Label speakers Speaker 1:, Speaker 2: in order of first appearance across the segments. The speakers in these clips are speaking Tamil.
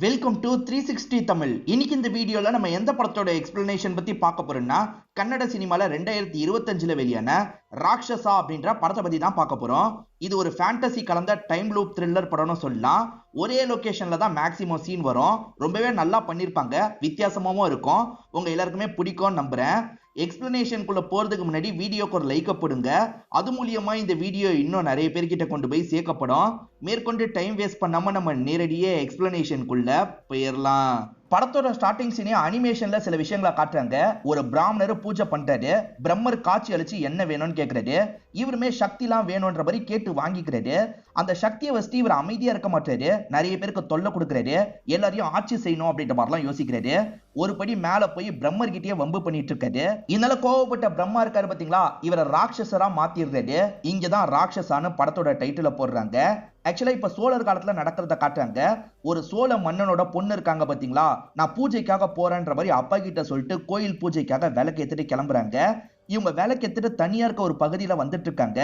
Speaker 1: Welcome to 360 Tamil. இன்னைக்கு இந்த வீடியோல நம்ம எந்த படத்தோட எக்ஸ்பிளனேஷன் பத்தி பார்க்க போறோம்னா, கன்னட சினிமால 2025ல வெளியான ராட்சசா அப்படின்ற படத்தை பத்தி தான் பார்க்க போறோம். இது ஒரு ஃபேண்டசி கலந்த டைம் லூப் த்ரில்லர் படம்னு சொல்லலாம். ஒரே லொகேஷன்ல தான் மேக்ஸிமம் சீன் வரும். ரொம்பவே நல்லா பண்ணிருப்பாங்க, வித்தியாசமாவும் இருக்கும். உங்க எல்லாருக்குமே பிடிக்கும்னு நம்புறேன். எக்ஸ்பிளனேஷனுக்குள்ள போறதுக்கு முன்னாடி வீடியோக்கு ஒரு லைக் போடுங்க. அது மூலியமா இந்த வீடியோ இன்னும் நிறைய பேர்கிட்ட கொண்டு போய் சேர்க்கப்படும். மேற்கொண்டு டைம் வேஸ்ட் பண்ணாம நம்ம நேரடியே எக்ஸ்பிளனேஷனுக்குள்ள போயிடலாம். படத்தோட ஸ்டார்டிங் சீனே அனிமேஷன்ல சில விஷயங்களை காட்டுறாங்க. ஒரு பிராமணர் பூஜை பண்றாரு. பிரம்மர் காட்சி அளிச்சு என்ன வேணும்னு கேட்கறாரு. இவருமே சக்திலாம் வேணும்ன்ற மாதிரி கேட்டு வாங்கிக்கிறாரு. அந்த சக்தியை வச்சு இவர் அமைதியா இருக்க மாட்டாரு. நிறைய பேருக்கு தொல்லை கொடுக்கறாரு. எல்லாரையும் ஆட்சி செய்யணும் அப்படின்ற மாதிரிலாம் யோசிக்கிறாரு. ஒரு படி மேல போய் பிரம்மர் கிட்டயே வம்பு பண்ணிட்டு இருக்காரு. இதனால கோவப்பட்ட பிரம்மா இருக்காரு பாத்தீங்களா, இவரை ராட்சசரா மாத்திடுறாரு. இங்கதான் ராட்சசான்னு படத்தோட டைட்டில போடுறாங்க. ஆக்சுவலா இப்ப சோழர் காலத்துல நடக்கிறத காட்டுறாங்க. ஒரு சோழ மன்னனோட பொண்ணு இருக்காங்க பாத்தீங்களா, நான் பூஜைக்காக போறேன்ற மாதிரி அப்பா கிட்ட சொல்லிட்டு கோயில் பூஜைக்காக விளக்கு ஏத்திட்டு கிளம்புறாங்க. இவங்க விளக்கு எடுத்துட்டு தனியா இருக்க ஒரு பகுதியில வந்துட்டு இருக்காங்க.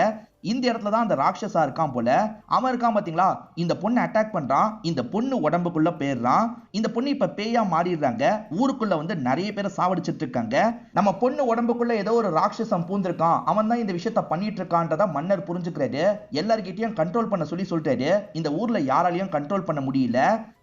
Speaker 1: இந்த இடத்துல தான் அந்த ராட்சசா இருக்கான் போல. அவன் இருக்கான் பாத்தீங்களா, இந்த பொண்ணு அட்டாக் பண்றான். இந்த பொண்ணு உடம்புக்குள்ள போயிடுறான். இந்த பொண்ணு இப்ப பேயா மாறிடுறாங்க. ஊருக்குள்ள வந்து நிறைய பேரை சாவடிச்சிட்டு இருக்காங்க. நம்ம பொண்ணு உடம்புக்குள்ள ஏதோ ஒரு ராட்சசம் பூந்திருக்கான், அவன் தான் இந்த விஷயத்த பண்ணிட்டு இருக்கான்றத மன்னர் புரிஞ்சுக்கிறாரு. எல்லார்கிட்டயும் கண்ட்ரோல் பண்ண சொல்லிட்டாரு. இந்த ஊர்ல யாராலையும் கண்ட்ரோல் பண்ண முடியல.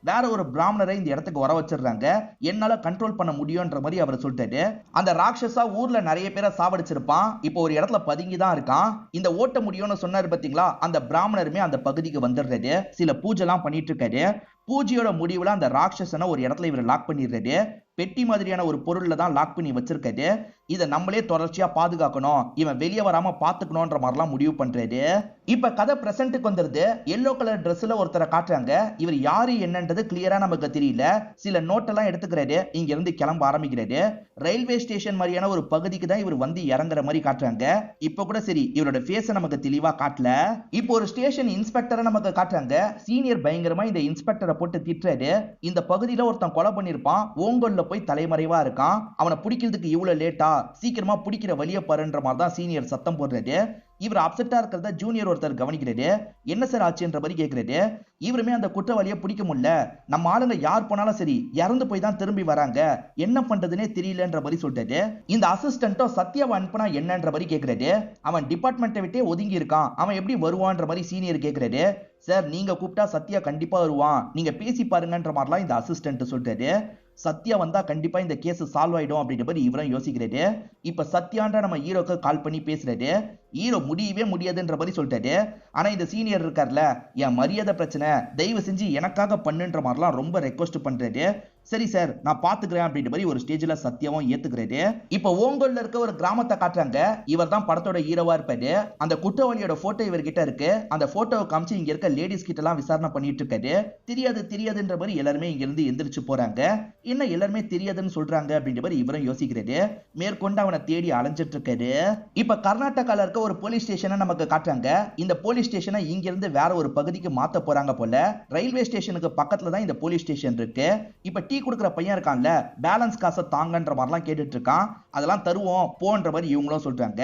Speaker 1: வேற ஒரு பிராமணரை இந்த இடத்துக்கு வர வச்சிடுறாங்க. என்னால கண்ட்ரோல் பண்ண முடியும்ன்ற மாதிரி அவர் சொல்லிட்டாரு. அந்த ராட்சசா ஊர்ல நிறைய பேரை சாவடிச்சிருப்பான். இப்போ ஒரு இடத்துல பதுங்கி தான் இருக்கான். இந்த ஓட்ட முடியும்னு சொன்னாரு பாத்தீங்களா, அந்த பிராமணருமே அந்த பகுதிக்கு வந்துடுறாரு. சில பூஜை எல்லாம் பண்ணிட்டு இருக்காரு. பூஜையோட முடிவுல அந்த ராட்சசனை ஒரு இடத்துல இவர் லாக் பண்ணிடுறாரு. பெட்டி மாதிரியான ஒரு பொருள்ல தான் லாக் பண்ணி வச்சிருக்காரு. இதை நம்மளே தொடர்ச்சியா பாதுகாக்கணும், இவன் வெளியே வராம பாத்துக்கணும்ன்ற மாதிரிலாம் முடிவு பண்றாரு. இப்ப கதை பிரசன்ட்டுக்கு வந்துருது. எல்லோ கலர் ட்ரெஸ்ல ஒருத்தரை காட்டுறாங்க. இவர் யாரு என்னன்றது கிளியரா நமக்கு தெரியல. சில நோட்டெல்லாம் எடுத்துக்கிறாரு. இங்க இருந்து கிளம்ப ஆரம்பிக்கிறாரு. ரயில்வே ஸ்டேஷன் மாதிரியான ஒரு பகுதிக்கு தான் இவர் வந்து இறங்குற மாதிரி காட்டுறாங்க. இப்ப கூட சரி, இவரோட ஃபேஸை நமக்கு தெளிவா காட்டல. இப்போ ஒரு ஸ்டேஷன் இன்ஸ்பெக்டரை நமக்கு காட்டுறாங்க. சீனியர் பயங்கரமா இந்த இன்ஸ்பெக்டரை போட்டு திட்டுறாரு. இந்த பகுதியில ஒருத்தன் கொலை பண்ணிருப்பான், ஓங்கல்ல போய் தலைமறைவா இருக்கான், அவனை பிடிக்கிறதுக்கு இவ்வளவு லேட்டா, சீக்கிரமா பிடிக்கிற வழிய பாருன்ற மாதிரி தான் சீனியர் சத்தம் போடுறாரு. இவர் அப்செட்டா இருக்கிறத ஜூனியர் ஒருத்தர் கவனிக்கிறாரு. என்ன சார் ஆச்சுன்ற மாதிரி கேட்கிறாரு. இவருமே அந்த குற்றவாளியை பிடிக்க முடியல, நம்ம ஆளுங்க யார் போனாலும் சரி இறந்து போய் தான் திரும்பி வராங்க, என்ன பண்றதுன்னே தெரியலன்ற மாதிரி சொல்லிட்டாரு. இந்த அசிஸ்டன்ட்டும் சத்யாவை அனுப்புனா என்னன்ற மாதிரி கேட்கிறாரு. அவன் டிபார்ட்மெண்ட்டை விட்டே ஒதுங்கி இருக்கான், அவன் எப்படி வருவான்ற மாதிரி சீனியர் கேட்கிறாரு. சார் நீங்க கூப்பிட்டா சத்யா கண்டிப்பா வருவான், நீங்க பேசி பாருங்கன்ற மாதிரிலாம் இந்த அசிஸ்டன்ட் சொல்லிட்டாரு. சத்யா வந்தா கண்டிப்பா இந்த கேஸ் சால்வ் ஆயிடும் அப்படின்ற மாதிரி இவரும் யோசிக்கிறாரு. இப்ப சத்யான்ற நம்ம ஹீரோக்கு கால் பண்ணி பேசுறாரு. ஹீரோ முடியவே முடியாதுன்ற மாதிரி சொல்லிட்டாரு. ஆனா இந்த சீனியர் இருக்கார்ல, என் மரியாதை பிரச்சனை, தயவு செஞ்சு எனக்காக பண்ணுன்ற மாதிரிலாம் ரொம்ப ரெக்வஸ்ட் பண்றாரு. சரி சார் நான் பாத்துக்கிறேன் அப்படின்ற மாதிரி ஒரு ஸ்டேஜ்ல சத்யாவும் ஏத்துக்கிறாரு. இப்ப ஓங்கோல்ல இருக்க ஒரு கிராமத்தை காட்டுறாங்க. இவர் தான் படத்தோட ஹீரோவா இருப்பாரு. அந்த குற்றவாளியோட போட்டோ இவர்கிட்ட இருக்கு. அந்த போட்டோவை காமிச்சு இங்க இருக்க லேடிஸ் கிட்ட எல்லாம் விசாரணை பண்ணிட்டு இருக்காரு. தெரியாது தெரியாதுன்ற மாதிரி எல்லாருமே இங்க இருந்து எந்திரிச்சு போறாங்க. என்ன எல்லாருமே தெரியாதுன்னு சொல்றாங்க அப்படின்ற மாதிரி இவரும் யோசிக்கிறாரு. மேற்கொண்டு அவனை தேடி அலைஞ்சிட்டு இருக்காரு. இப்ப கர்நாடகால இருக்க ஒரு போலீஸ் ஸ்டேஷனை நமக்கு காட்டுறாங்க. இந்த போலீஸ் ஸ்டேஷனை இங்க இருந்து வேற ஒரு பகுதிக்கு மாத்த போறாங்க போல. ரயில்வே ஸ்டேஷனுக்கு பக்கத்துல தான் இந்த போலீஸ் ஸ்டேஷன் இருக்கு. இப்ப டீ குடுக்குற பையன் இருக்கான்ல, பேலன்ஸ் காசை தாங்கன்ற மாதிரிலாம் கேட்டுட்டு இருக்கான். அதெல்லாம் தருவோம் போன்ற மாதிரி இவங்களும் சொல்றாங்க.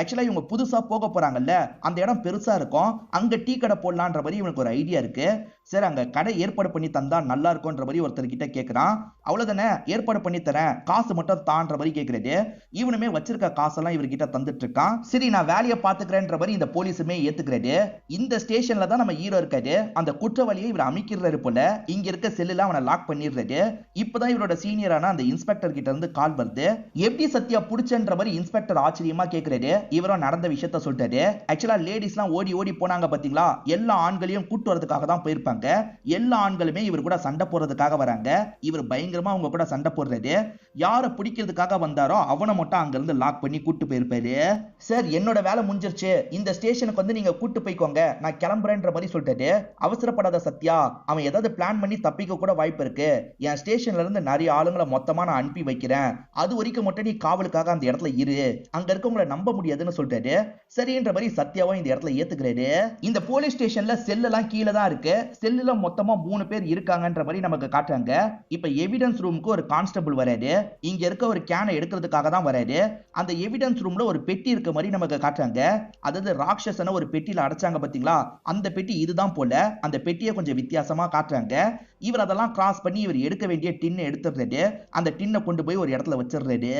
Speaker 1: ஆக்சுவலா இவங்க புதுசா போக போறாங்கல்ல, அந்த இடம் பெருசா இருக்கும், அங்க டீ கடை போடலான்ற மாதிரி இவனுக்கு ஒரு ஐடியா இருக்கு. சரி அங்க கடை ஏற்பாடு பண்ணி தந்தா நல்லா இருக்கும்ன்ற மாதிரி ஒருத்தர் கிட்ட கேட்கிறான். அவ்வளவுதானே, ஏற்பாடு பண்ணி தரேன், காசு மட்டும் தான்ற மாதிரி கேட்கிறது. இவனுமே வச்சிருக்க காசெல்லாம் இவர்கிட்ட தந்துட்டு இருக்கான். சரி நான் வேலையை பாத்துக்கிறேன்ற மாதிரி இந்த போலீஸுமே ஏத்துக்கிறாரு. இந்த ஸ்டேஷன்ல தான் நம்ம ஹீரோ இருக்காரு. அந்த குற்றவாளியை இவர் அமைக்கிறாரு போல. இங்க இருக்க செல்லுல அவனை லாக் பண்ணிடுறாரு. இப்பதான் இவரோட சீனியரான அந்த இன்ஸ்பெக்டர் கிட்ட இருந்து கால் வருது. எப்படி சத்யா புடிச்சன்ற மாதிரி இன்ஸ்பெக்டர் ஆச்சரியமா கேட்கிறாரு. இவரும் நடந்த விஷயத்த சொல்லிட்டாரு. ஆக்சுவலா லேடிஸ்லாம் ஓடி ஓடி போனாங்க பாத்தீங்களா, எல்லா ஆண்களையும் கூட்டு வரதுக்காக தான் போயிருப்பாங்க. எல்லா ஆண்களுமே இவர் கூட சண்டை போடுறதுக்காக வராங்க. இவர் பயங்கரமா அவங்க கூட சண்டை போடுறது. யாரை பிடிக்கிறதுக்காக வந்தாரோ அவனை மட்டும் அங்க இருந்து லாக் பண்ணி கூட்டு போயிருப்பாரு. சார் என்னோட வேலை முடிஞ்சிருச்சு, இந்த ஸ்டேஷனுக்கு வந்து நீங்க கூட்டு போய்க்கோங்க, நான் கிளம்புறேன்ற மாதிரி சொல்லிட்டாரு. அவசரப்படாத சத்யா, அவன் ஏதாவது பிளான் பண்ணி தப்பிக்க கூட வாய்ப்பு இருக்கு. என் ஸ்டேஷன்ல இருந்து நிறைய ஆளுங்களை மொத்தமா நான் அனுப்பி வைக்கிறேன். அது வரைக்கும் மட்டும் நீ காவலுக்காக அந்த இடத்துல இரு. அங்க இருக்கவங்களை நம்ப முடியாது, முடியாதுன்னு சொல்லிட்டாரு. சரின்ற மாதிரி சத்யாவும் இந்த இடத்துல ஏத்துக்கிறாரு. இந்த போலீஸ் ஸ்டேஷன்ல செல் எல்லாம் கீழே தான் இருக்கு. செல்லுல மொத்தமா 3 பேர் இருக்காங்கன்ற மாதிரி நமக்கு காட்டுறாங்க. இப்ப எவிடன்ஸ் ரூமுக்கு ஒரு கான்ஸ்டபிள் வராரு. இங்க இருக்க ஒரு கேனை எடுக்கிறதுக்காக தான் வராரு. அந்த எவிடன்ஸ் ரூம்ல ஒரு பெட்டி இருக்க மாதிரி நமக்கு காட்டுறாங்க. அதாவது ராட்சசனை ஒரு பெட்டியில அடைச்சாங்க பாத்தீங்களா, அந்த பெட்டி இதுதான் போல. அந்த பெட்டியை கொஞ்சம் வித்தியாசமா காட்டுறாங்க. இவர் அதெல்லாம் கிராஸ் பண்ணி இவர் எடுக்க வேண்டிய டின்னை எடுத்துடுறாரு. அந்த டின்னை கொண்டு போய் ஒரு இடத்துல வச்சிடுறாரு.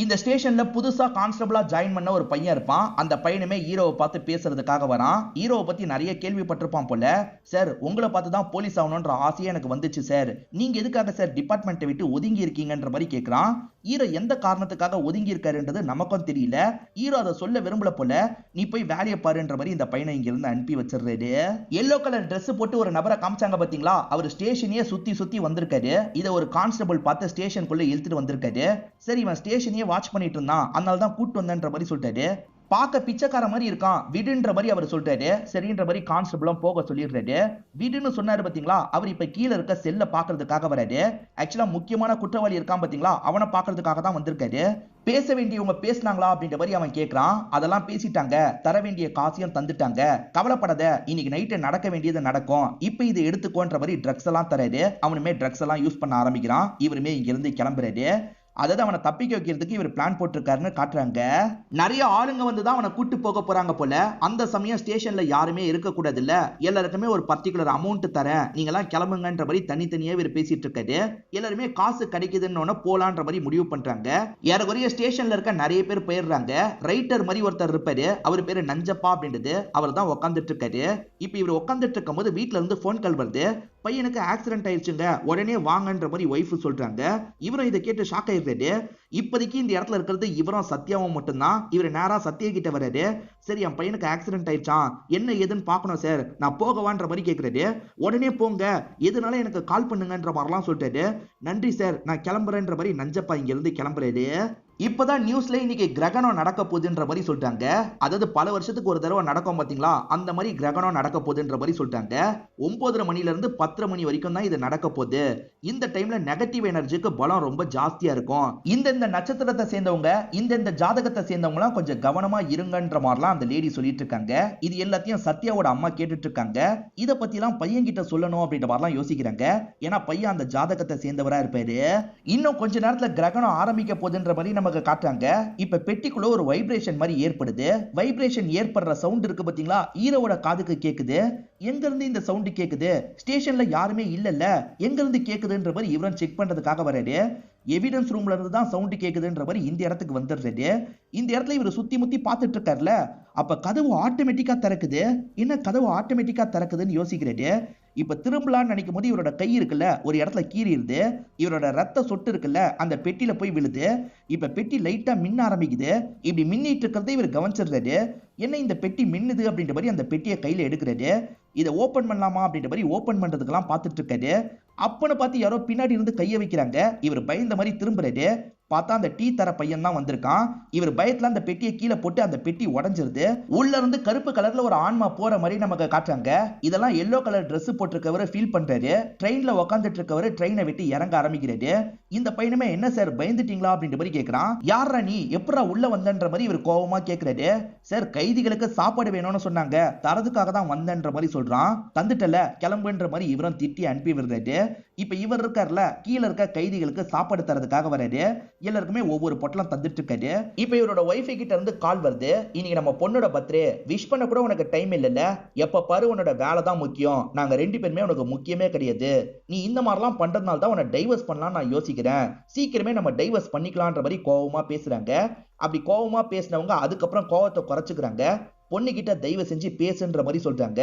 Speaker 1: இந்த ஸ்டேஷன்ல புதுசா கான்ஸ்டபிளா ஜாயின் பண்ண ஒரு பையன் இருப்பான். அந்த பையனுமே ஹீரோவை பார்த்து பேசுறதுக்காக வரான். ஹீரோவை பத்தி நிறைய கேள்விப்பட்டிருப்பான் போல. சார், உங்களை பார்த்து தான் போலீஸ் ஆகணும்ன்ற ஆசையே எனக்கு வந்துச்சு சார். நீங்க எதுக்காக சார் டிபார்ட்மெண்ட்டை விட்டு ஒதுங்கி இருக்கீங்கன்ற மாதிரி கேட்கறான். ஹீரோ எந்த காரணத்துக்காக ஒதுங்கி இருக்காருன்றது நமக்கும் தெரியல. ஹீரோ அதை சொல்ல விரும்பல போல. நீ போய் வேலையை பாருன்ற மாதிரி இந்த பையனை இங்க இருந்து அனுப்பி வச்சிடுறாரு. எல்லோ கலர் Dress போட்டு ஒரு நபரை காமிச்சாங்க பாத்தீங்களா, அவர் ஸ்டேஷனையே சுத்தி சுத்தி வந்திருக்காரு. இதை ஒரு கான்ஸ்டபிள் பார்த்து ஸ்டேஷனுக்குள்ள இழுத்துட்டு வந்திருக்காரு. சரி, இவன் ஸ்டேஷனையே வாட்ச் பண்ணிட்டு இருந்தான், அதனால தான் கூட்டு வந்தன்ற மாதிரி சொல்லிட்டாரு. பார்க்க பிச்சைக்கார மாதிரி இருக்கான், விடுன்ற மாதிரி அவர் சொல்றாரு. சரின்ற மாதிரி கான்ஸ்டபிளும் போக சொல்லிடுறாரு. விடுன்னு சொன்னாரு பாத்தீங்களா, அவர் இப்ப கீழே இருக்க செல்ல பாக்குறதுக்காக வராரு. ஆக்சுவலா முக்கியமான குற்றவாளி இருக்கான் பாத்தீங்களா, அவனை பாக்குறதுக்காக தான் வந்திருக்காரு. பேச வேண்டியவங்க பேசினாங்களா அப்படின்ற மாதிரி அவன் கேட்கறான். அதெல்லாம் பேசிட்டாங்க, தர வேண்டிய காசையும் தந்துட்டாங்க, கவலைப்படாத, இன்னைக்கு நைட்டு நடக்க வேண்டியது நடக்கும், இப்ப இது எடுத்துக்கோன்ற மாதிரி ட்ரக்ஸ் எல்லாம் தராரு. அவனுமே ட்ரக்ஸ் எல்லாம் யூஸ் பண்ண ஆரம்பிக்கிறான். இவருமே இங்க இருந்து கிளம்புறாரு. அதாவது அவனை தப்பிக்க வைக்கிறதுக்கு இவர் பிளான் போட்டிருக்காருன்னு காட்டுறாங்க. நிறைய ஆளுங்க வந்து தான் அவனை கூட்டு போக போறாங்க போல. அந்த சமயம் ஸ்டேஷன்ல யாருமே இருக்க கூடாது இல்ல, எல்லாருக்குமே ஒரு பர்டிகுலர் அமௌண்ட் தரேன், நீங்க எல்லாம் கிளம்புங்கன்ற மாதிரி தனித்தனியா இவர் பேசிட்டு இருக்காரு. எல்லாருமே காசு கிடைக்குதுன்னு போலான்ற மாதிரி முடிவு பண்றாங்க. ஏறக்குறைய ஸ்டேஷன்ல இருக்க நிறைய பேர் போயிடுறாங்க. ரைட்டர் மாதிரி ஒருத்தர் இருப்பாரு, அவர் பேரு நஞ்சப்பா அப்படின்றது. அவர் தான் உட்காந்துட்டு இருக்காரு. இப்ப இவர் உட்காந்துட்டு இருக்கும் போது வீட்டுல இருந்து போன் கால் வருது. பையனுக்கு ஆக்சிடென்ட் ஆயிடுச்சுங்க, உடனே வாங்கன்ற மாதிரி ஒய்ஃப் சொல்றாங்க. இவரும் இதை கேட்டு ஷாக் ஆயிடுறாரு. இப்போதைக்கு இந்த இடத்துல இருக்கிறது இவரும் சத்யாவும் மட்டும்தான். இவர் நேரா சத்யா கிட்ட வராரு. சரி, என் பையனுக்கு ஆக்சிடென்ட் ஆயிடுச்சான், என்ன ஏதுன்னு பார்க்கணும் சார், நான் போகவான்ற மாதிரி கேட்கிறாரு. உடனே போங்க, எதுனால எனக்கு கால் பண்ணுங்கன்ற மாதிரிலாம் சொல்லிட்டாரு. நன்றி சார், நான் கிளம்புறேன்ற மாதிரி நஞ்சப்பா இங்க இருந்து கிளம்புறாரு. இப்பதான் நியூஸ்ல இன்னைக்கு கிரகணம் நடக்க போகுதுன்ற மாதிரி சொல்லிட்டாங்க. அதாவது பல வருஷத்துக்கு ஒரு தடவை நடக்கும் பாத்தீங்களா, அந்த மாதிரி கிரகணம் நடக்க போகுதுன்ற மாதிரி சொல்லிட்டாங்க. 9:30 மணில இருந்து 10:30 மணி வரைக்கும் தான் இது நடக்க போகுது. இந்த டைம்ல நெகட்டிவ் எனர்ஜிக்கு பலம் ரொம்ப ஜாஸ்தியா இருக்கும். இந்த நட்சத்திரத்தை சேர்ந்தவங்க, இந்த ஜாதகத்தை சேர்ந்தவங்க எல்லாம் கொஞ்சம் கவனமா இருங்கன்ற மாதிரிலாம் அந்த லேடி சொல்லிட்டு இருக்காங்க. இது எல்லாத்தையும் சத்யாவோட அம்மா கேட்டுட்டு இருக்காங்க. இத பத்தி எல்லாம் பையன் கிட்ட சொல்லணும் அப்படின்ற மாதிரிலாம் யோசிக்கிறாங்க. ஏன்னா பையன் அந்த ஜாதகத்தை சேர்ந்தவரா இருப்பாரு. இன்னும் கொஞ்ச நேரத்துல கிரகணம் ஆரம்பிக்க போகுதுன்ற மாதிரி நமக்கு காட்டுறாங்க. இப்ப பெட்டிக்குள்ள ஒரு வைப்ரேஷன் மாதிரி ஏற்படுது. வைப்ரேஷன் ஏற்படுற சவுண்ட் இருக்கு பாத்தீங்களா, ஹீரோவோட காதுக்கு கேக்குது. எங்க இருந்து இந்த சவுண்ட் கேக்குது, ஸ்டேஷன்ல யாருமே இல்லல்ல, எங்க இருந்து கேக்குதுன்ற மாதிரி இவரும் செக் பண்றதுக்காக வராரு. எவிடன்ஸ் ரூம்ல இருந்து தான் சவுண்ட் கேக்குதுன்ற மாதிரி இந்த இடத்துக்கு வந்துடுறாரு. இந்த இடத்துல இவர் சுத்தி முத்தி பார்த்துட்டு இருக்காருல, அப்ப கதவு ஆட்டோமேட்டிக்கா திறக்குது. என்ன கதவு ஆட்டோமேட்டிக்கா திறக்குதுன்னு யோசிக்கிறாரு. இப்ப திரும்பலான்னு நினைக்கும் போது இவரோட கை இருக்குல்ல, ஒரு இடத்துல கீறிடுது. இவரோட ரத்த சொட்டு இருக்குல்ல, அந்த பெட்டியில போய் விழுது. இப்ப பெட்டி லைட்டா மின்ன ஆரம்பிக்குது. இப்படி மின்னிட்டு இருக்கிறத இவர் கவனிச்சிடுறாரு. என்ன இந்த பெட்டி மின்னுது அப்படின்ற மாதிரி அந்த பெட்டியை கையில எடுக்கிறாரு. இதை ஓபன் பண்ணலாமா அப்படின்ற மாதிரி ஓபன் பண்றதுக்கெல்லாம் பார்த்துட்டு இருக்காரு. அப்பன்னு பார்த்து யாரோ பின்னாடி இருந்து கையை வைக்கிறாங்க. இவர் பயந்த மாதிரி திரும்புறாரு. பார்த்தா அந்த டீ தர பையன் தான் வந்திருக்கான். இவர் பயத்துல அந்த பெட்டியை கீழே போட்டு அந்த பெட்டி உடைஞ்சிருது. உள்ள இருந்து கருப்பு கலர்ல ஒரு ஆன்மா போற மாதிரி நமக்கு காட்டுறாங்க. இதெல்லாம் எல்லோ கலர் Dress போட்டிருக்கவரை ஃபீல் பண்றாரு. ட்ரெயின்ல உட்காந்துட்டு இருக்கவரு ட்ரெயினை விட்டு இறங்க ஆரம்பிக்கிறாரு. இந்த பையனுமே என்ன சார் பயந்துட்டீங்களா அப்படின்ற மாதிரி கேட்கறான். யாரா நீ, எப்படா உள்ள வந்தன்ற மாதிரி இவர் கோபமா கேட்கிறாரு. சார், கைதிகளுக்கு சாப்பாடு வேணும்னு சொன்னாங்க, தரதுக்காக தான் வந்தன்ற மாதிரி சொல்றான். தந்துட்டல, கிளம்புன்ற மாதிரி இவரும் திட்டி அனுப்பி விடுறாரு. இப்ப இவர் இருக்கார்ல, கீழே இருக்க கைதிகளுக்கு சாப்பாடு தரதுக்காக வராரு. எல்லாருக்குமே ஒவ்வொரு பொட்டலம் தந்துட்டு இருக்காரு. இப்ப இவரோட ஒய்ஃபை கிட்ட இருந்து கால் வருது. இன்னைக்கு நம்ம பொண்ணோட பர்த்டே, விஷ் பண்ண கூட உனக்கு டைம் இல்லைல்ல, எப்ப பாரு உன்னோட வேலை தான் முக்கியம், நாங்க 2 பேருமே உனக்கு முக்கியமே கிடையாது, நீ இந்த மாதிரிலாம் பண்றதுனால தான் உன்னை டைவர்ஸ் பண்ணலாம் நான் யோசிக்கிறேன், சீக்கிரமே நம்ம டைவர்ஸ் பண்ணிக்கலான்ற மாதிரி கோவமா பேசுறாங்க. அப்படி கோவமா பேசினவங்க அதுக்கப்புறம் கோவத்தை குறைச்சுக்கிறாங்க. பொண்ணுகிட்ட தயவு செஞ்சு பேசுன்ற மாதிரி சொல்றாங்க.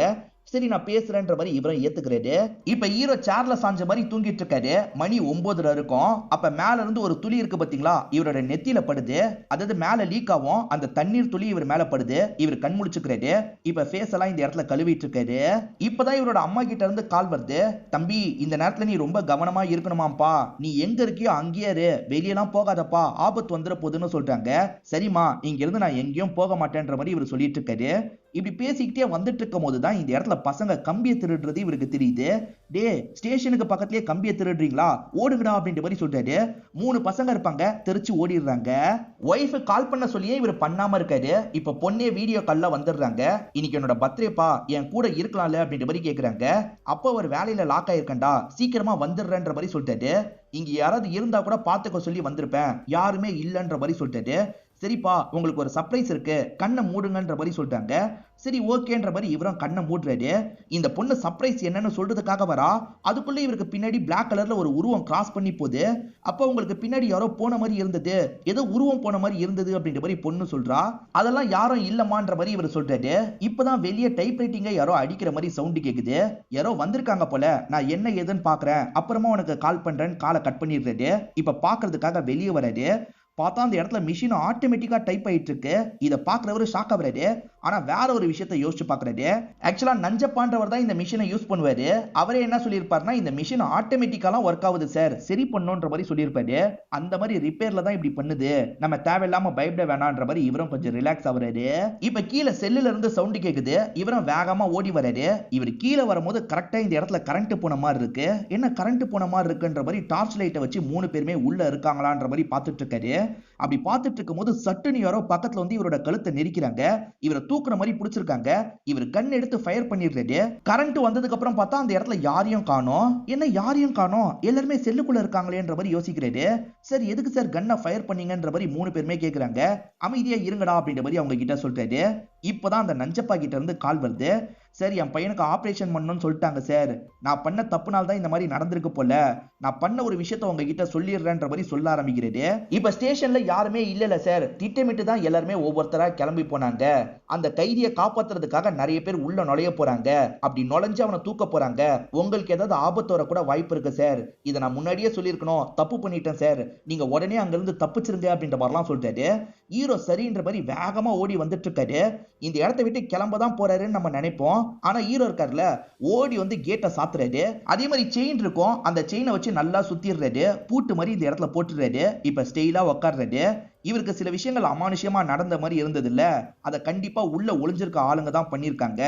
Speaker 1: சரி, நான் பேசுறேன்ற மாதிரி இவரும் ஏத்துக்கிறாரு. இப்ப ஹீரோ சேர்ல சாஞ்ச மாதிரி தூங்கிட்டு இருக்காரு. மணி 9:30 இருக்கும். அப்ப மேல இருந்து ஒரு துளி இருக்கு பாத்தீங்களா, இவரோட நெத்தியில படுது. அதாவது மேல லீக் ஆகும், அந்த தண்ணீர் துளி இவர் மேல படுது. இவர் கண் முழிச்சுக்கிறாரு. இப்ப ஃபேஸ் எல்லாம் இந்த இடத்துல கழுவிட்டு இருக்காரு. இப்பதான் இவரோட அம்மா கிட்ட இருந்து கால் வருது. தம்பி, இந்த நேரத்துல நீ ரொம்ப கவனமா இருக்கணுமாப்பா, நீ எங்க இருக்கியோ அங்கேயே இரு, வெளியெல்லாம் போகாதப்பா, ஆபத்து வந்துட போகுதுன்னு சொல்றாங்க. சரிம்மா, இங்க இருந்து நான் எங்கேயும் போக மாட்டேன்ற மாதிரி இவர் சொல்லிட்டு இருக்காரு. இப்படி பேசிக்கிட்டே வந்துட்டு இருக்கும் போதுதான் இந்த இடத்துல பசங்க கம்பியை திருடுறது இவருக்கு தெரியுது. டே ஸ்டேஷனுக்கு பக்கத்துலயே கம்பியை திருடுறீங்களா, ஓடுங்கடா அப்படின்ற மாதிரி சொல்றாரு. 3 பசங்க இருப்பாங்க, தெரிச்சு ஓடிடுறாங்க. ஒய்ஃப் கால் பண்ண சொல்லியே இவர் பண்ணாம இருக்காரு. இப்ப பொண்ணே வீடியோ கால்ல வந்துடுறாங்க. இன்னைக்கு என்னோட பர்த்டேப்பா, என் கூட இருக்கலாம்ல அப்படின்ற மாதிரி கேக்குறாங்க. அப்போ அவர் வேலையில லாக் ஆயிருக்கண்டா, சீக்கிரமா வந்துடுறேன்ற மாதிரி சொல்லிட்டாரு. இங்க யாராவது இருந்தா கூட பாத்துக்க சொல்லி வந்திருப்பேன், யாருமே இல்லன்ற மாதிரி சொல்லிட்டாரு. சரிப்பா, உங்களுக்கு ஒரு சர்ப்ரைஸ் இருக்கு, கண்ணை மூடுங்கன்ற மாதிரி சொல்லிட்டாங்க. சரி ஓகேன்ற மாதிரி இவரும் கண்ணை மூடுறாரு. இந்த பொண்ணு சர்ப்ரைஸ் என்னன்னு சொல்றதுக்காக வரா. அதுக்குள்ள இவருக்கு பின்னாடி பிளாக் கலர்ல ஒரு உருவம் கிராஸ் பண்ணி போகுது. அப்போ உங்களுக்கு பின்னாடி யாரோ போன மாதிரி இருந்தது, ஏதோ உருவம் போன மாதிரி இருந்தது அப்படின்ற மாதிரி பொண்ணு சொல்றா. அதெல்லாம் யாரும் இல்லமான்ற மாதிரி இவர் சொல்றாரு. இப்பதான் வெளியே டைப்ரைட்டிங்க யாரோ அடிக்கிற மாதிரி சவுண்ட் கேக்குது. யாரோ வந்திருக்காங்க போல, நான் என்ன ஏதுன்னு பாக்குறேன், அப்புறமா உனக்கு கால் பண்றேன்னு காலை கட் பண்ணிடுறாரு. இப்ப பாக்குறதுக்காக வெளியே வராரு. பார்த்தா அந்த இடத்துல மிஷின் ஆட்டோமேட்டிக்கா டைப் ஆயிட்டு இருக்கு. இதை பாக்குறவரு ஷாக் ஆகுறாரு. ஆனா வேற ஒரு விஷயத்தை யோசிச்சு பாக்குறாரு. ஆக்சுவலா நஞ்சப்பான்றவர் தான் இந்த மிஷினை யூஸ் பண்ணுவாரு. அவரே என்ன சொல்லியிருப்பாருன்னா, இந்த மிஷின் ஆட்டோமேட்டிக்காலாம் ஒர்க் ஆகுது சார், சரி பண்ணுன்ற மாதிரி சொல்லியிருப்பாரு. அந்த மாதிரி ரிப்பேர்ல தான் இப்படி பண்ணுது, நம்ம தேவையில்லாம பயப்பட வேணான்ற மாதிரி இவரும் கொஞ்சம் ரிலாக்ஸ் ஆகுறாரு. இப்ப கீழே செல்லுல இருந்து சவுண்ட் கேக்குது. இவரும் வேகமா ஓடி வராரு. இவர் கீழே வரும்போது கரெக்டா இந்த இடத்துல கரண்ட் போன மாதிரி இருக்கு. என்ன கரண்ட் போன மாதிரி இருக்குன்ற மாதிரி டார்ச் லைட்டை வச்சு 3 பேருமே உள்ள இருக்காங்களான்ற மாதிரி பார்த்துட்டு இருக்காரு. அப்படி பார்த்துட்டு இருக்கும் போது சட்டுன்னு யாரோ பக்கத்துல வந்து இவரோட கழுத்தை நெரிக்கிறாங்க. இவரை தூக்குற மாதிரி பிடிச்சிருக்காங்க. இவர் கன் எடுத்து ஃபயர் பண்ணிடுறாரு. கரண்ட் வந்ததுக்கு அப்புறம் பார்த்தா அந்த இடத்துல யாரையும் காணோம். என்ன யாரையும் காணோம், எல்லாருமே செல்லுக்குள்ள இருக்காங்களேன்ற மாதிரி யோசிக்கிறாரு. சரி எதுக்கு சார் கன்னை ஃபயர் பண்ணீங்கன்ற மாதிரி 3 பேருமே கேக்குறாங்க. அமைதியா இருங்கடா அப்படின்ற மாதிரி அவங்க கிட்ட சொல்றாரு. இப்பதான் அந்த நஞ்சப்பா கிட்ட இருந்து கால் வருது. சார் என் பையனுக்கு ஆபரேஷன் பண்ணணும்னு சொல்லிட்டாங்க சார், நான் பண்ண தப்புனால தான் இந்த மாதிரி நடந்திருக்கு போல, நான் பண்ண ஒரு விஷயத்தை உங்ககிட்ட சொல்லிடுறேன்ற மாதிரி சொல்ல ஆரம்பிக்கிறது. இப்ப ஸ்டேஷன்ல யாருமே இல்லல சார், திட்டமிட்டு தான் எல்லாருமே ஒவ்வொருத்தரா கிளம்பி போனாங்க. அந்த கைதியை காப்பாத்துறதுக்காக நிறைய பேர் உள்ள நுழைய போறாங்க. அப்படி நுழைஞ்சு அவனை தூக்க போறாங்க. உங்களுக்கு ஏதாவது ஆபத்து வர கூட வாய்ப்பு இருக்கு சார், இதை நான் முன்னாடியே சொல்லியிருக்கணும், தப்பு பண்ணிட்டேன் சார், நீங்க உடனே அங்க இருந்து தப்பிச்சிருங்க அப்படின்ற மாதிரிலாம் சொல்றாரு. ஹீரோ சரின்ற மாதிரி வேகமா ஓடி வந்துட்டு இருக்காரு. இந்த இடத்தை விட்டு கிளம்பதான் போறாருன்னு நம்ம நினைப்போம். ஆனா ஹீரோ இருக்காருல, ஓடி வந்து கேட்டை சாத்துறாரு. அதே மாதிரி செயின் இருக்கும், அந்த செயினை வச்சு நல்லா சுத்திடுறாரு. பூட்டு மாதிரி இந்த இடத்துல போட்டுறாரு. இப்ப ஸ்டெயிலா உட்கார்றாரு. இவருக்கு சில விஷயங்கள் அமானுஷ்யமா நடந்த மாதிரி இருந்தது இல்ல, அதை கண்டிப்பா உள்ள ஒளிஞ்சிருக்க ஆளுங்க தான் பண்ணிருக்காங்க.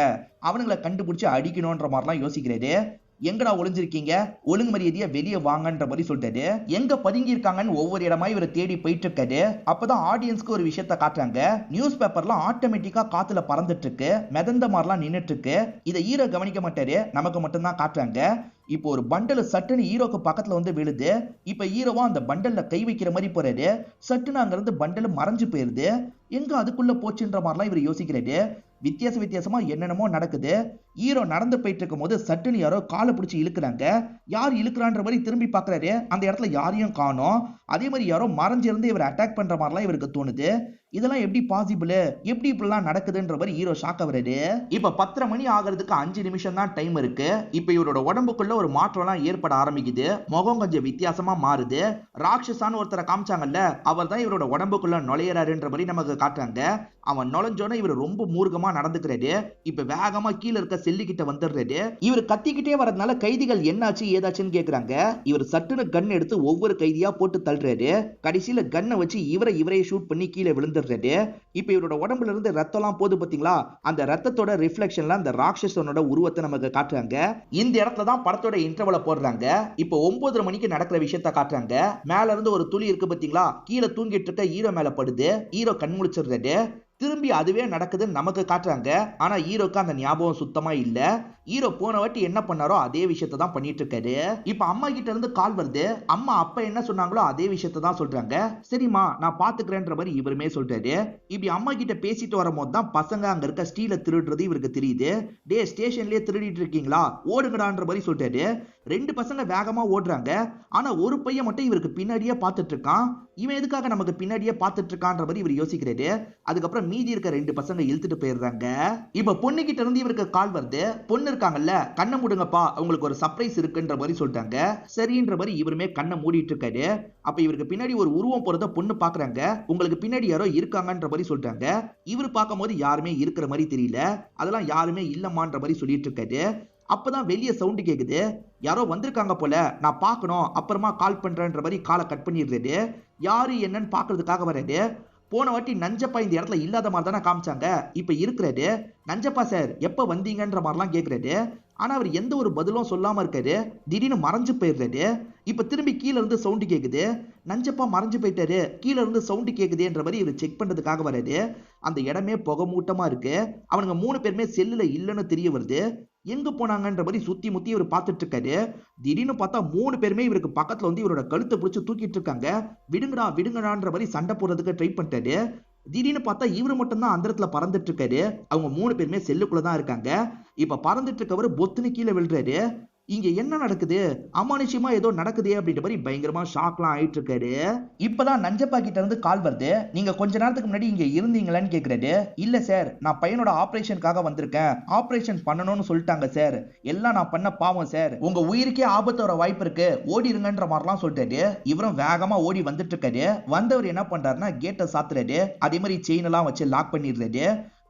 Speaker 1: அவனுங்களை கண்டுபிடிச்சு அடிக்கணும்ன்ற மாதிரிலாம் யோசிக்கிறாரு. எங்கடா ஒளிஞ்சிருக்கீங்க, ஒழுங்கு மரியாதையா வெளியே வாங்கன்ற மாதிரி சொல்லிட்டாரு. எங்க பதுங்கி இருக்காங்கன்னு ஒவ்வொரு இடமா இவர் தேடி போயிட்டு இருக்காரு. அப்பதான் ஆடியன்ஸ்க்கு ஒரு விஷயத்த காட்டுறாங்க. நியூஸ் பேப்பர்லாம் ஆட்டோமேட்டிக்கா காத்துல பறந்துட்டு இருக்கு, மிதந்த மாதிரிலாம் நின்னுட்டு இருக்கு. இதை ஹீரோ கவனிக்க மாட்டாரு, நமக்கு மட்டும்தான் காட்டுறாங்க. இப்போ ஒரு பண்டல் சட்டுன்னு ஹீரோக்கு பக்கத்துல வந்து விழுது. இப்ப ஹீரோவா அந்த பண்டல்ல கை வைக்கிற மாதிரி போறாரு. சட்டுன்னு அங்க இருந்து பண்டல் மறைஞ்சு போயிருது. எங்க அதுக்குள்ள போச்சுன்ற மாதிரிலாம் இவர் யோசிக்கிறாரு. வித்தியாசமா என்னென்னமோ நடக்குது. ஹீரோ நடந்து போயிட்டு இருக்கும் போது சட்டுன்னு யாரோ காலை பிடிச்சி இழுக்கிறாங்க. யார் இழுக்கிறான்ற மாதிரி திரும்பி பாக்குறாரு. அந்த இடத்துல யாரையும் காணோம். அதே மாதிரி யாரோ மறைஞ்சிருந்து இவர் அட்டாக் பண்ற மாதிரிலாம் இவருக்கு தோணுது. இதெல்லாம் எப்படி பாசிபிள், எப்படி இப்படிலாம் நடக்குதுன்ற மாதிரி ஹீரோ ஷாக் ஆகுறாரு. இப்ப 10:30 மணி ஆகிறதுக்கு 5 நிமிஷம் தான் டைம் இருக்கு. இப்ப இவரோட உடம்புக்குள்ள ஒரு மாற்றம்லாம் ஏற்பட ஆரம்பிக்குது. முகம் கொஞ்சம் வித்தியாசமா மாறுது. ராட்சசான்னு ஒருத்தரை காமிச்சாங்கல்ல, அவர் தான் இவரோட உடம்புக்குள்ள நுழையறாருன்ற மாதிரி நமக்கு காட்டுறாங்க. அவன் நுழைஞ்சோட இவர் ரொம்ப மூர்க்கமா நடந்துக்கிறாரு. இப்ப வேகமா கீழே இருக்க செல்லு கிட்ட வந்துடுறாரு. இவர் கத்திக்கிட்டே வரதுனால கைதிகள் என்னாச்சு ஏதாச்சுன்னு கேக்குறாங்க. இவர் சட்டுன்னு கன் எடுத்து ஒவ்வொரு கைதியா போட்டு தள்ளுறாரு. கடைசியில கன்னை வச்சு இவரே ஷூட் பண்ணி கீழே விழுந்துடுறாரு. இப்ப இவரோட உடம்புல இருந்து ரத்தம்லாம் போகுது பாத்தீங்களா, அந்த ரத்தத்தோட ரிஃப்ளெக்ஷன்ல அந்த ராட்சசனோட உருவத்தை நமக்கு காட்டுறாங்க. இந்த இடத்துல தான் படத்தோட இன்டர்வல போடுறாங்க. இப்ப 9:30 மணிக்கு நடக்கிற விஷயத்த காட்டுறாங்க. மேல இருந்து ஒரு துளி இருக்கு பாத்தீங்களா, கீழே தூங்கிட்டு இருக்க ஹீரோ மேல படுது. ஹீரோ கண் முழிச்சிடுறாரு. திரும்பி அதுவே நடக்குதுன்னு நமக்கு காட்டுறாங்க. ஆனா ஹீரோக்கு அந்த ஞாபகம் சுத்தமா இல்ல. ஹீரோ போன வாட்டி என்ன பண்ணாரோ அதே விஷயத்தை தான் பண்ணிட்டு இருக்காரு. இப்ப அம்மா கிட்ட இருந்து கால் வருது. அம்மா அப்ப என்ன சொன்னாங்களோ அதே விஷயத்தை தான் சொல்றாங்க. சரிம்மா நான் பாத்துக்கிறேன்ற மாதிரி இவருமே சொல்றாரு. இப்படி அம்மா கிட்ட பேசிட்டு வரும்போது தான் பசங்க அங்க இருக்க ஸ்டீல திருடுறது இவருக்கு தெரியுது. டே ஸ்டேஷன்லயே திருடிட்டு இருக்கீங்களா, ஓடுங்கடான்ற மாதிரி சொல்றாரு. 2 பசங்க வேகமா ஓடுறாங்க. ஆனா ஒரு பையன் மட்டும் இவருக்கு பின்னாடியே பார்த்துட்டு இருக்கான். இவன் எதுக்காக நமக்கு பின்னாடியே பார்த்துட்டு இருக்கான்ற மாதிரி இவர் யோசிக்கிறாரு. அதுக்கப்புறம் மீதி இருக்க 2 பசங்க இழுத்துட்டு போயிடுறாங்க. இப்ப பொண்ணு கிட்ட இருந்து இவருக்கு கால் வருது. பொண்ணு இருக்காங்கல்ல, கண்ணை மூடுங்கப்பா, உங்களுக்கு ஒரு சர்ப்ரைஸ் இருக்குன்ற மாதிரி சொல்லிட்டாங்க. சரின்ற மாதிரி இவருமே கண்ணை மூடிட்டு இருக்காரு. அப்ப இவருக்கு பின்னாடி ஒரு உருவம் போறத பொண்ணு பாக்குறாங்க. உங்களுக்கு பின்னாடி யாரோ இருக்காங்கன்ற மாதிரி சொல்றாங்க. இவர் பார்க்கும்போது யாருமே இருக்கிற மாதிரி தெரியல. அதெல்லாம் யாருமே இல்லமான்ற மாதிரி சொல்லிட்டு இருக்காரு. அப்பதான் வெளியே சவுண்ட் கேக்குது. யாரோ வந்திருக்காங்க போல, நான் பார்க்கணும், அப்புறமா கால் பண்றேன்ற மாதிரி காலை கட் பண்ணிடுறாரு. யாரு என்னன்னு பாக்குறதுக்காக வராரு. போன வாட்டி நஞ்சப்பா இந்த இடத்துல இல்லாத மாதிரி தானே காமிச்சாங்க, இப்ப இருக்கிறது. நஞ்சப்பா சார் எப்ப வந்தீங்கன்ற மாதிரிலாம் கேக்குறாரு. ஆனா அவர் எந்த ஒரு பதிலும் சொல்லாம இருக்காரு. திடீர்னு மறைஞ்சு போயிடுறாரு. இப்ப திரும்பி கீழ இருந்து சவுண்ட் கேக்குது. நஞ்சப்பா மறைஞ்சு போயிட்டாரு, கீழ இருந்து சவுண்ட் கேக்குதுன்ற மாதிரி இவர் செக் பண்றதுக்காக வராரு. அந்த இடமே புகை மூட்டமா இருக்கு. அவனுங்க 3 பேருமே செல்லுல இல்லன்னு தெரிய வருது. எங்க போனாங்கன்ற மாதிரி சுத்தி முத்தி இவர் பார்த்துட்டு இருக்காரு. திடீர்னு பார்த்தா 3 பேருமே இவருக்கு பக்கத்துல வந்து இவரோட கழுத்தை பிடிச்சு தூக்கிட்டு இருக்காங்க. விடுங்கடா விடுங்கடான்ற மாதிரி சண்டை போடுறதுக்கு ட்ரை பண்ணிட்டாரு. திடீர்னு பார்த்தா இவரு மட்டும் தான் அந்த இடத்துல பறந்துட்டு இருக்காரு. அவங்க 3 பேருமே செல்லுக்குள்ள தான் இருக்காங்க. இப்ப பறந்துட்டு இருக்கவரு பொத்துன்னு கீழே விழுறாரு. இங்க என்ன நடக்குது, அமானுஷ்யமா ஏதோ நடக்குதே அப்படின்ற மாதிரி பயங்கரமா ஷாக்லாம் ஆயிட்டு இருக்காரு. இப்பதான் நஞ்சப்பா கிட்ட இருந்து கால் வருது. நீங்க கொஞ்ச நேரத்துக்கு முன்னாடி இங்க இருந்தீங்களான்னு கேக்குறாரு. இல்ல சார், நான் பையனோட ஆபரேஷனுக்காக வந்திருக்கேன், ஆபரேஷன் பண்ணணும்னு சொல்லிட்டாங்க சார், எல்லாம் நான் பண்ண பாவம் சார், உங்க உயிருக்கே ஆபத்து வர வாய்ப்பு இருக்கு, ஓடிருங்கன்ற மாதிரிலாம் சொல்லிட்டாரு. இவரும் வேகமா ஓடி வந்துட்டு இருக்காரு. வந்தவர் என்ன பண்றாருன்னா கேட்டை சாத்துறாரு. அதே மாதிரி செயின் எல்லாம் வச்சு லாக் பண்ணிடுறாரு.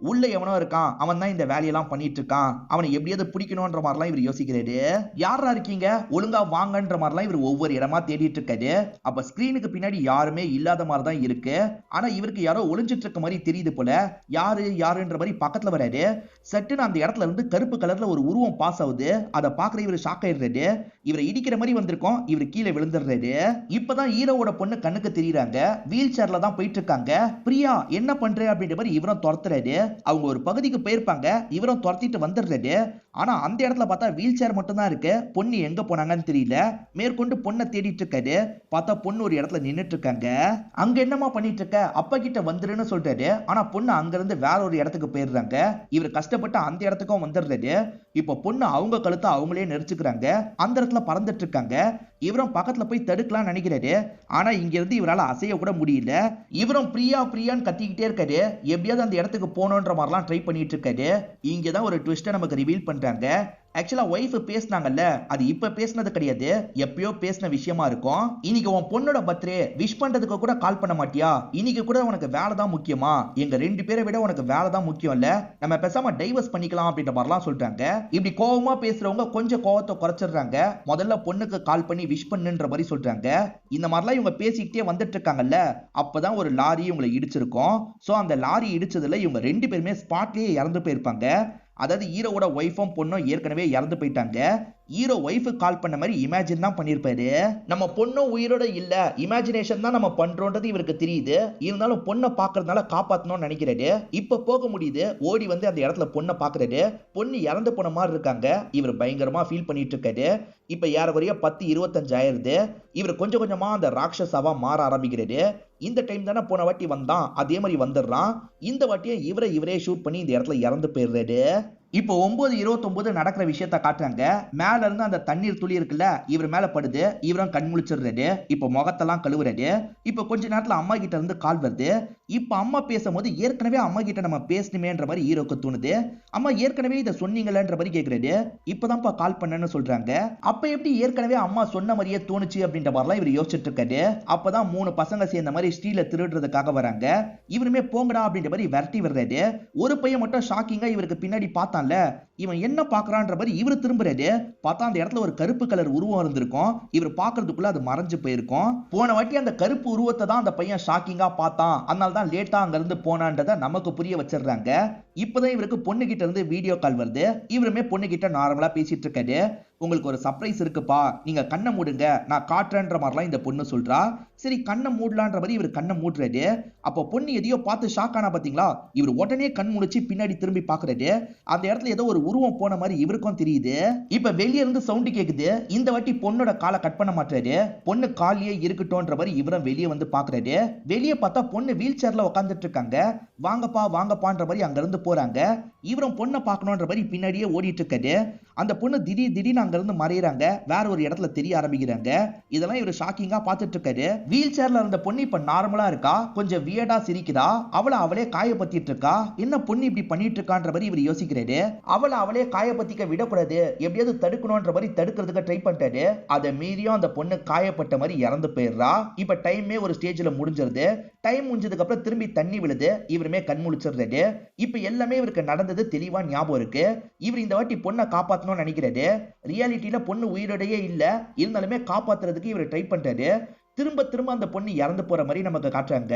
Speaker 1: உள்ள எவனோ இருக்கான், அவன் தான் இந்த வேலையெல்லாம் பண்ணிட்டு இருக்கான், அவனை எப்படியாவது பிடிக்கணும்ன்ற மாதிரிலாம் இவர் யோசிக்கிறாரு. யாரா இருக்கீங்க, ஒழுங்கா வாங்கன்ற மாதிரிலாம் இவர் ஒவ்வொரு இடமா தேடிட்டு இருக்காரு. அப்ப ஸ்கிரீனுக்கு பின்னாடி யாருமே இல்லாத மாதிரி தான் இருக்கு. ஆனா இவருக்கு யாரோ ஒளிஞ்சிட்டு இருக்க மாதிரி தெரியுது போல. யாரு யாருன்ற மாதிரி பக்கத்துல வராரு. சட்டுன்னு அந்த இடத்துல இருந்து கருப்பு கலர்ல ஒரு உருவம் பாஸ் ஆகுது. அதை பாக்குற இவர் ஷாக் ஆயிடுறாரு. இவரை இடிக்கிற மாதிரி வந்திருக்கோம், இவர் கீழே விழுந்துடுறாரு. இப்பதான் ஹீரோவோட பொண்ணு கண்ணுக்கு தெரியுறாங்க. வீல் சேர்ல தான் போயிட்டு இருக்காங்க. பிரியா என்ன பண்ற அப்படின்ற மாதிரி இவரும் துரத்துறாரு. அவங்க ஒரு பகுதிக்கு போயிருப்பாங்க, இவரும் துரத்திட்டு வந்துடுறாரு. ஆனா அந்த இடத்துல பார்த்தா வீல் சேர் மட்டும் தான் இருக்கு. பொண்ணு எங்க போனாங்கன்னு தெரியல. மேற்கொண்டு பொண்ணை தேடிட்டு இருக்காரு. பார்த்தா பொண்ணு ஒரு இடத்துல நின்னுட்டு இருக்காங்க. அங்க என்னமா பண்ணிட்டு இருக்க, அப்பா கிட்ட வந்துருன்னு சொல்றாரு. ஆனா பொண்ணு அங்க இருந்து வேற ஒரு இடத்துக்கு போயிடுறாங்க. இவர் கஷ்டப்பட்டு அந்த இடத்துக்கும் வந்துடுறாரு. இப்ப பொண்ணு அவங்க கழுத்தை அவங்களே நெரிச்சுக்கிறாங்க. அந்த இடத்துல பறந்துட்டு இருக்காங்க. இவரும் பக்கத்துல போய் தடுக்கலாம் நினைக்கிறாரு. ஆனா இங்க இருந்து இவரால் அசைய கூட முடியல. இவரும் பிரியா பிரியான்னு கத்திக்கிட்டே இருக்காரு. எப்படியாவது அந்த இடத்துக்கு போகணுன்ற மாதிரிலாம் ட்ரை பண்ணிட்டு இருக்காரு. இங்கதான் ஒரு ட்விஸ்ட நமக்கு ரிவீல் பண்றாங்க. ஆக்சுவலா ஒய்ஃப் பேசினாங்கல்ல, அது இப்ப பேசினது கிடையாது, எப்பயோ பேசின விஷயமா இருக்கும். இன்னைக்கு உன் பொண்ணோட பர்த்டே, விஷ் பண்றதுக்கு கூட கால் பண்ண மாட்டியா, இன்னைக்கு கூட உனக்கு வேலை தான் முக்கியமா, எங்க 2 பேரை விட உனக்கு வேலை தான் முக்கியம் இல்ல, நம்ம பேசாம டைவர்ஸ் பண்ணிக்கலாம் அப்படின்ற மாதிரிலாம் சொல்றாங்க. இப்படி கோவமா பேசுறவங்க கொஞ்சம் கோவத்தை குறைச்சிடுறாங்க. முதல்ல பொண்ணுக்கு கால் பண்ணி விஷ் பண்ணுன்ற மாதிரி சொல்றாங்க. இந்த மாதிரிலாம் இவங்க பேசிக்கிட்டே வந்துட்டு இருக்காங்கல்ல, அப்பதான் ஒரு லாரி இவங்களை இடிச்சிருக்கும். சோ அந்த லாரி இடிச்சதுல இவங்க 2 பேருமே ஸ்பாட்லயே இறந்து போயிருப்பாங்க. அதாவது ஹீரோவோட ஒய்ஃபும் பொண்ணும் ஏற்கனவே இறந்து போயிட்டாங்க. ஹீரோ ஒய்ஃபு கால் பண்ண மாதிரி இமேஜின் தான் பண்ணிருப்பாரு. நம்ம பொண்ணும் உயிரோட இல்ல, இமேஜினேஷன் தான் நம்ம பண்றோன்றது இவருக்கு தெரியுது. இருந்தாலும் பொண்ணை பாக்குறதுனால காப்பாத்தணும்னு நினைக்கிறாரு. இப்ப போக முடியுது. ஓடி வந்து அந்த இடத்துல பொண்ணை பாக்குறாரு. பொண்ணு இறந்து போன மாதிரி இருக்காங்க. இவர் பயங்கரமா ஃபீல் பண்ணிட்டு இருக்காரு. இப்ப ஏறக்குறைய 10-25 ஆயிருது. இவர் கொஞ்சம் கொஞ்சமா அந்த ராட்சசாவா மாற ஆரம்பிக்கிறாரு. இந்த டைம் தானே போன வாட்டி வந்தான், அதே மாதிரி வந்துடுறான். இந்த வாட்டியும் இவரே ஷூட் பண்ணி இந்த இடத்துல இறந்து போயிடுறாரு. இப்போ 9:29 நடக்கிற விஷயத்த காட்டுறாங்க. மேல இருந்து அந்த தண்ணீர் துளி இருக்குல்ல, இவர் மேல படுது. இவரும் கண் முழிச்சிடுறாரு. இப்போ முகத்தெல்லாம் கழுவுறாரு. இப்போ கொஞ்ச நேரத்துல அம்மா கிட்ட இருந்து கால் வருது. இப்ப அம்மா பேசும்போது ஏற்கனவே அம்மா கிட்ட நம்ம பேசணுமேன்ற மாதிரி ஹீரோக்கு தோணுது. அம்மா ஏற்கனவே இதை சொன்னீங்களன்ற மாதிரி கேக்குறாரு. இப்பதான்ப்பா கால் பண்ணேன்னு சொல்றாங்க. அப்ப எப்படி ஏற்கனவே அம்மா சொன்ன மாதிரியே தோணுச்சு அப்படின்ற மாதிரிலாம் இவர் யோசிச்சுட்டு இருக்காரு. அப்பதான் 3 பசங்க சேர்ந்த மாதிரி ஸ்டீல திருடுறதுக்காக வராங்க. இவருமே போங்கடா அப்படின்ற மாதிரி விரட்டி விடுறாரு. ஒரு பையன் மட்டும் ஷாக்கிங்கா இவருக்கு பின்னாடி பார்த்தான்ல, இவன் என்ன பாக்குறான்ற மாதிரி இவர் திரும்புறாரு. பார்த்தா அந்த இடத்துல ஒரு கருப்பு கலர் உருவம் இருந்திருக்கும். இவர் பாக்குறதுக்குள்ள அது மறைஞ்சு போயிருக்கும். போன வாட்டி அந்த கருப்பு உருவத்தை தான் அந்த பையன் ஷாக்கிங்கா பார்த்தான், அதனால தான் லேட்டா அங்க இருந்து போனான்றத நமக்கு புரிய வச்சிடுறாங்க. இப்பதான் இவருக்கு பொண்ணு கிட்ட இருந்து வீடியோ கால் வருது. இவருமே பொண்ணு கிட்ட நார்மலா பேசிட்டு இருக்காரு. உங்களுக்கு ஒரு சர்ப்ரைஸ் இருக்குப்பா, நீங்க கண்ணை மூடுங்க, நான் காட்டுறேன்ற மாதிரிலாம் இந்த பொண்ணு சொல்றா. சரி கண்ணை மூடலான்ற மாதிரி இவர் கண்ணை மூடுறாரு. அப்போ பொண்ணு எதையோ பார்த்து ஷாக் ஆனா பாத்தீங்களா, இவர் உடனே கண் முடிச்சு பின்னாடி திரும்பி பாக்குறாரு. அந்த இடத்துல ஏதோ ஒரு உருவம் போன மாதிரி இவருக்கும் தெரியுது. இப்ப வெளியே இருந்து சவுண்ட் கேக்குது. இந்த வாட்டி பொண்ணோட காலை கட் பண்ண மாட்டாரு. பொண்ணு காலியே இருக்கட்டும்ன்ற மாதிரி இவரும் வெளியே வந்து பாக்குறாரு. வெளியே பார்த்தா பொண்ணு வீல் சேர்ல உட்காந்துட்டு இருக்காங்க. வாங்கப்பா வாங்கப்பான்ற மாதிரி அங்க இருந்து போறாங்க. இவரும் பொண்ணை பார்க்கணும்ன்ற மாதிரி பின்னாடியே ஓடிட்டு இருக்காரு. அந்த பொண்ணு திடீர்னு அங்க இருந்து மறையறாங்க. வேற ஒரு இடத்துல தெரிய ஆரம்பிக்கிறாங்க. இதெல்லாம் இவர் ஷாக்கிங்கா பார்த்துட்டு இருக்காரு. வீல் சேர்ல இருந்த பொண்ணு இப்ப நார்மலா இருக்கா. கொஞ்சம் வியர்டா சிரிக்குதா. அவளே காயப்பத்திட்டு இருக்கா. என்ன பொண்ணு இப்படி பண்ணிட்டு இருக்கான்ற மாதிரி இவர் யோசிக்கிறாரு. அவளே காயப்பத்திக்க விடக்கூடாது, எப்படியாவது தடுக்கணும்ன்ற மாதிரி தடுக்கிறதுக்கு ட்ரை பண்ணிட்டாரு. அதை மீறியும் அந்த பொண்ணு காயப்பட்ட மாதிரி இறந்து போயிடுறா. இப்ப டைமே ஒரு ஸ்டேஜ்ல முடிஞ்சிருது. டைம் முடிஞ்சதுக்கு அப்புறம் திரும்பி தண்ணி விழுது. இவருமே கண் முழிச்சிடுறாரு. இப்ப எல்லாமே இவருக்கு நடந்தது தெளிவா ஞாபகம் இருக்கு. இவர் இந்த வாட்டி பொண்ணை காப்பாத்தணும்னு நினைக்கிறாரு. ரியாலிட்டியில பொண்ணு உயிரோடையே இல்ல, இருந்தாலுமே காப்பாத்துறதுக்கு இவர் ட்ரை பண்றாரு. திரும்ப திரும்ப அந்த பொண்ணு இறந்து போற மாதிரி நமக்கு காட்டுறாங்க.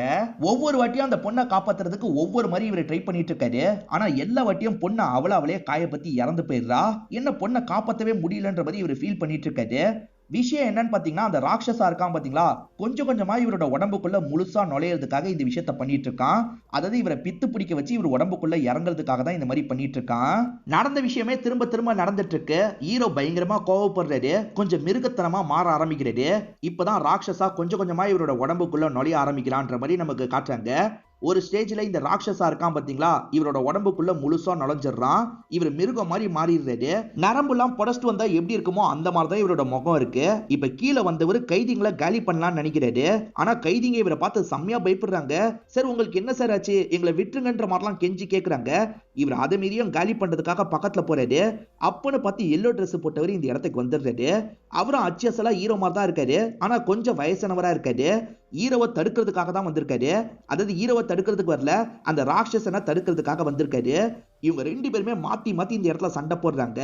Speaker 1: ஒவ்வொரு வாட்டியும் அந்த பொண்ணை காப்பாத்துறதுக்கு ஒவ்வொரு மாதிரி இவர் ட்ரை பண்ணிட்டு இருக்காரு. ஆனா எல்லா வாட்டியும் பொண்ணு அவளே காயப்பத்தி இறந்து போயிடுறா. என்ன பொண்ணை காப்பாத்தவே முடியலன்ற மாதிரி இவர் ஃபீல் பண்ணிட்டு இருக்காரு. விஷயம் என்னன்னு பாத்தீங்கன்னா, அந்த ராட்சசா இருக்கான் பாத்தீங்களா, கொஞ்சம் கொஞ்சமா இவரோட உடம்புக்குள்ள முழுசா நுழையிறதுக்காக இந்த விஷயத்த பண்ணிட்டு இருக்கான். அதாவது இவரை பித்து பிடிக்க வச்சு இவர் உடம்புக்குள்ள இறங்குறதுக்காக தான் இந்த மாதிரி பண்ணிட்டு இருக்கான். நடந்த விஷயமே திரும்ப திரும்ப நடந்துட்டு இருக்கு. ஹீரோ பயங்கரமா கோவப்படுறாரு, கொஞ்சம் மிருகத்தனமா மாற ஆரம்பிக்கிறாரு. இப்பதான் ராட்சசா கொஞ்சம் கொஞ்சமா இவரோட உடம்புக்குள்ள நுழைய ஆரம்பிக்கிறான்ற மாதிரி நமக்கு காட்டுறாங்க. ஒரு ஸ்டேஜ்ல இந்த ராட்சசா இருக்கான் பாத்தீங்களா, இவரோட உடம்புக்குள்ள முழுசா நுழைஞ்சிடறான். இவர் மிருகம் மாதிரி மாறிடுறாரு. நரம்புலாம் புடச்சிட்டு வந்தா எப்படி இருக்குமோ அந்த மாதிரி தான் இவரோட முகம் இருக்கு. இப்ப கீழே வந்தவர் கைதிங்களை காலி பண்ணலாம்னு நினைக்கிறாரு. ஆனா கைதிங்க இவரை பார்த்து செம்மையா பயப்படுறாங்க. சார் உங்களுக்கு என்ன சார் ஆச்சு, எங்களை விட்டுருங்கன்ற மாதிரிலாம் கெஞ்சி கேக்குறாங்க. இவர் அதை மீறியும் காலி பண்றதுக்காக பக்கத்துல போறாரு. அப்பன்னு பார்த்து எல்லோ ட்ரெஸ் போட்டவர் இந்த இடத்துக்கு வந்துடுறாரு. அவரும் அச்சசலா ஹீரோ மாதிரி தான் இருக்காரு. ஆனா கொஞ்சம் வயசானவரா இருக்காரு. ஹீரோவை தடுக்கிறதுக்காக தான் வந்திருக்காரு. அதாவது ஹீரோவை தடுக்கிறதுக்கு வரல, அந்த ராட்சசனை தடுக்கிறதுக்காக வந்திருக்காரு. இவங்க ரெண்டு பேருமே மாத்தி மாத்தி இந்த இடத்துல சண்டை போடுறாங்க.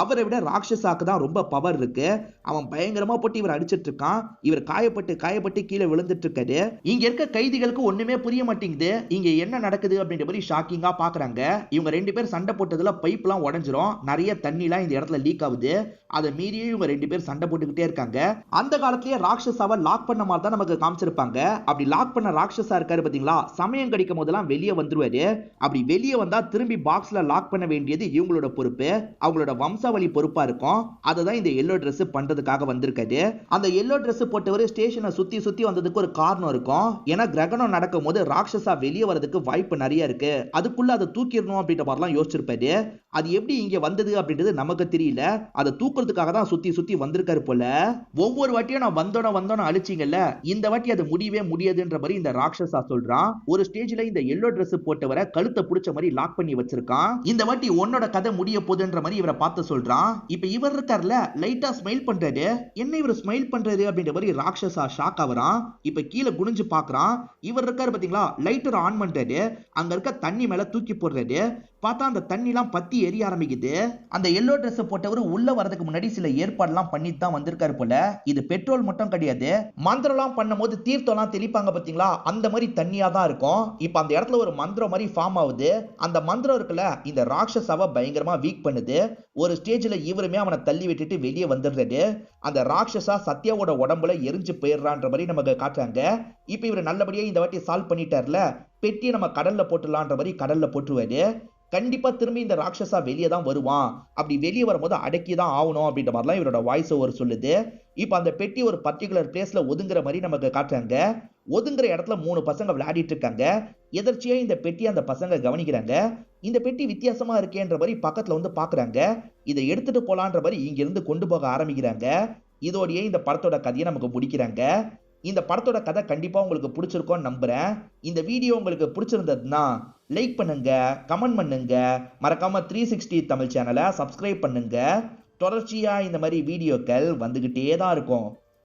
Speaker 1: அவரை விட ராட்சசாக்கு தான் ரொம்ப பவர் இருக்கு. அவன் பயங்கரமா போட்டு இவர் அடிச்சிட்டு இருக்கான். இவர் காயப்பட்டு கீழே விழுந்துட்டு இருக்காரு. இங்க இருக்க கைதிகளுக்கு ஒண்ணுமே புரிய மாட்டேங்குது, இங்க என்ன நடக்குது அப்படின்ற மாதிரி ஷாக்கிங்கா பாக்குறாங்க. இவங்க ரெண்டு பேர் சண்டை போட்டதுல பைப் எல்லாம் உடைஞ்சிரும், நிறைய தண்ணி எல்லாம் இந்த இடத்துல லீக் ஆகுது. அதை மீறியே இவங்க ரெண்டு பேர் சண்டை போட்டுக்கிட்டே இருக்காங்க. அந்த காலத்திலேயே ராட்சசாவை லாக் பண்ண மாதிரி தான் நமக்கு காமிச்சிருப்பாங்க. அப்படி லாக் பண்ண ராட்சசா இருக்காரு பாத்தீங்களா, சமயம் கிடைக்கும் போதெல்லாம் வெளியே வந்துருவாரு. அப்படி வெளியே வந்தா திரும்பி பாக்ஸ்ல லாக் பண்ண வேண்டியது இவங்களோட பொறுப்பு, அவங்களோட வம்சாவளி பொறுப்பா இருக்கும். அதுதான் இந்த எல்லோ ட்ரெஸ் பண்றதுக்காக வந்திருக்காரு. அந்த எல்லோ ட்ரெஸ் போட்டவர் ஸ்டேஷனை சுத்தி சுத்தி வந்ததுக்கு ஒரு காரணம் இருக்கும். ஏன்னா கிரகணம் நடக்கும் போது ராட்சசா வெளியே வரதுக்கு வாய்ப்பு நிறைய இருக்கு, அதுக்குள்ள அதை தூக்கிடணும் அப்படின்ற மாதிரிலாம் யோசிச்சிருப்பாரு. அது எப்படி இங்க வந்தது அப்படின்றது நமக்கு தெரியல. அதை தூக்குறதுக்காக தான் சுத்தி சுத்தி வந்திருக்காரு போல. ஒவ்வொரு வாட்டியும் நான் வந்தோன அழிச்சிங்கல்ல, இந்த வாட்டி அது முடியவே முடியாதுன்ற மாதிரி இந்த ராட்சசா சொல்றான். ஒரு ஸ்டேஜ்ல இந்த எல்லோ ட்ரெஸ் போட்டவரை கழுத்தை பிடிச்ச மாதிரி லாக் பண்ணி வச்சிருக்கான். இந்த வாட்டி உன்னோட கதை முடிய போகுதுன்ற மாதிரி இவரை பார்த்து சொல்றான். இப்ப இவர் இருக்கார்ல, லைட்டா ஸ்மைல் பண்றாரு. என்ன இவர் ஸ்மைல் பண்றாரு அப்படின்ற மாதிரி ராட்சசா ஷாக் ஆவறான். இப்ப கீழே குனிஞ்சு பாக்குறான். இவர் இருக்காரு பாத்தீங்களா, லைட்டர் ஆன் பண்றாரு. அங்க இருக்க தண்ணி மேல தூக்கி போடுறாரு. பார்த்தா அந்த தண்ணி எல்லாம் பத்தி எரிய ஆரம்பிக்குது. அந்த எல்லோ ட்ரெஸ் போட்டவர் உள்ள வரதுக்கு முன்னாடி சில ஏற்பாடுலாம் பண்ணிட்டு தான் வந்திருக்காரு போல. இது பெட்ரோல் மட்டும் கிடையாது, மந்திரம்லாம் பண்ணும்போது தீர்த்தம்லாம் தெளிப்பாங்க பாத்தீங்களா, அந்த மாதிரி தண்ணியா தான் இருக்கும். இப்ப அந்த இடத்துல ஒரு மந்திரம் மாதிரி ஃபார்ம் ஆகுது. அந்த மந்திரம் இருக்குல்ல, இந்த ராட்சசாவை பயங்கரமா வீக் பண்ணுது. ஒரு ஸ்டேஜ்ல இவருமே அவனை தள்ளி விட்டுட்டு வெளியே வந்துடுறாரு. அந்த ராட்சசா சத்யாவோட உடம்புல எரிஞ்சு போயிடுறான்ற மாதிரி நமக்கு காட்டுறாங்க. இப்ப இவர் நல்லபடியா இந்த வாட்டி சால்வ் பண்ணிட்டார்ல, பெட்டியை நம்ம கடல்ல போட்டுலான்ற மாதிரி கடல்ல போட்டுருவாரு. கண்டிப்பா திரும்பி இந்த ராட்சசா வெளியே தான் வருவான், அப்படி வெளியே வரும்போது அடக்கி தான் ஆகணும் அப்படின்ற மாதிரிலாம் இவரோட வாய்ஸ் ஓவர் சொல்லுது. இப்ப அந்த பெட்டி ஒரு பர்டிகுலர் பிளேஸ்ல ஒதுங்குற மாதிரி நமக்கு காட்டுறாங்க. ஒதுங்குற இடத்துல 3 பசங்க விளையாடிட்டு இருக்காங்க. எதர்ச்சியா இந்த பெட்டி அந்த பசங்க கவனிக்கிறாங்க. இந்த பெட்டி வித்தியாசமா இருக்கேன்ற மாதிரி பக்கத்துல வந்து பாக்குறாங்க. இதை எடுத்துட்டு போலான்ற மாதிரி இங்க இருந்து கொண்டு போக ஆரம்பிக்கிறாங்க. இதோடயே இந்த படத்தோட கதையை நமக்கு முடிக்கிறாங்க. இந்த படத்தோட கதை கண்டிப்பா உங்களுக்கு பிடிச்சிருக்கும்னு நம்புறேன். இந்த வீடியோ உங்களுக்கு பிடிச்சிருந்ததுன்னா லைக் பண்ணுங்க, கமெண்ட் பண்ணுங்க, மறக்காம 360 தமிழ் சேனலை சப்ஸ்கிரைப் பண்ணுங்க. தொடர்ச்சியா இந்த மாதிரி வீடியோக்கள் வந்துகிட்டே தான் இருக்கும்.